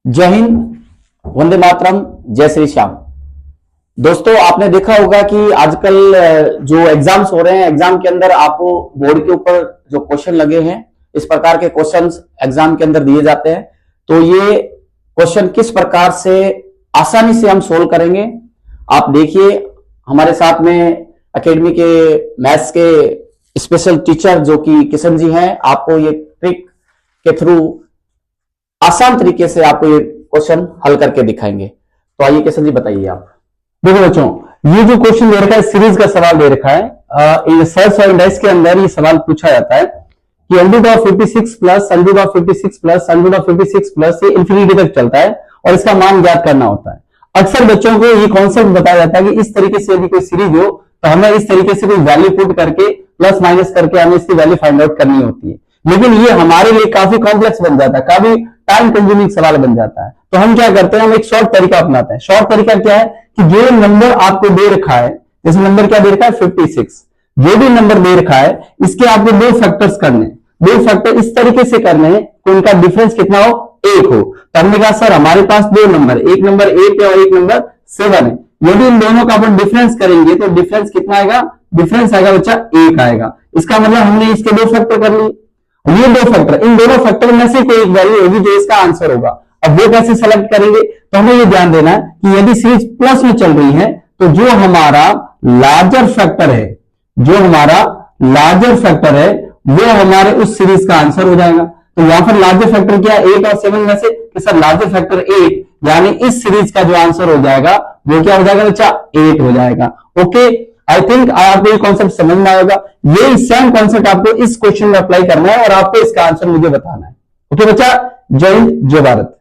जय हिंद, वंदे मातरम, जय श्री श्याम। दोस्तों, आपने देखा होगा कि आजकल जो एग्जाम्स हो रहे हैं, एग्जाम के अंदर आपको बोर्ड के ऊपर जो क्वेश्चन लगे हैं, इस प्रकार के क्वेश्चंस एग्जाम के अंदर दिए जाते हैं। तो ये क्वेश्चन किस प्रकार से आसानी से हम सोल्व करेंगे, आप देखिए। हमारे साथ में एकेडमी के मैथ्स के स्पेशल टीचर जो कि किशन जी हैं, आपको ये ट्रिक के थ्रू आसान तरीके से आपको ये क्वेश्चन हल करके दिखाएंगे। तो आइए किशन जी, बताइए आप। देखो बच्चों, ये जो क्वेश्चन दे रखा है, सीरीज का सवाल दे रखा है। सर्च और इंडेक्स के अंदर ये सवाल पूछा जाता है कि under of 56 plus under of 56 plus under of 56 plus ये इंफिनिटी तक चलता है और इसका मान ज्ञात करना होता है। अक्सर बच्चों को ये कॉन्सेप्ट बताया जाता है कि इस तरीके से यदि कोई सीरीज हो तो हमें इस तरीके से कोई वैल्यू पुट करके प्लस माइनस करके हमें इसकी वैल्यू फाइंड आउट करनी होती है। लेकिन ये हमारे लिए काफी कॉम्प्लेक्स बन जाता है, काफी टाइम कंज्यूमिंग सवाल बन जाता है। तो हम क्या करते हैं, हम एक शॉर्ट तरीका अपनाते हैं। शॉर्ट तरीका क्या है कि जो नंबर आपको दे रखा है, जैसे नंबर क्या दे रखा है 56, जो भी नंबर दे रखा है इसके आपको दो फैक्टर्स करने, दो फैक्टर इस तरीके से करने हैं कि उनका डिफरेंस कितना हो, 1 हो। तो हमने कहा सर हमारे पास दो नंबर, एक नंबर 8 है और एक नंबर 7 है, यदि इन दोनों का अपन डिफरेंस करेंगे तो डिफरेंस कितना आएगा, डिफरेंस आएगा बच्चा 1 आएगा। इसका मतलब हमने इसके दो फैक्टर कर लिए। ये दो फैक्टर, इन दोनों फैक्टर में से कोई एक वैल्यू होगी जो इसका आंसर होगा। अब वो कैसे सेलेक्ट करेंगे, तो हमें ये ध्यान देना है कि यदि सीरीज प्लस में चल रही है तो जो हमारा लार्जर फैक्टर है, जो हमारा लार्जर फैक्टर है वो हमारे उस सीरीज का आंसर हो जाएगा। तो यहां पर लार्जर फैक्टर क्या है, 8 और 7 में से, कि सर लार्जर फैक्टर 8, यानी इस सीरीज का जो आंसर हो जाएगा वो क्या हो जाएगा बच्चा, 8 हो जाएगा। ओके, आई थिंक आपको ये कॉन्सेप्ट समझ में आएगा। ये सेम कॉन्सेप्ट आपको इस क्वेश्चन में अप्लाई करना है और आपको इसका आंसर मुझे बताना है। ओके बच्चा, जय हिंद, जय भारत।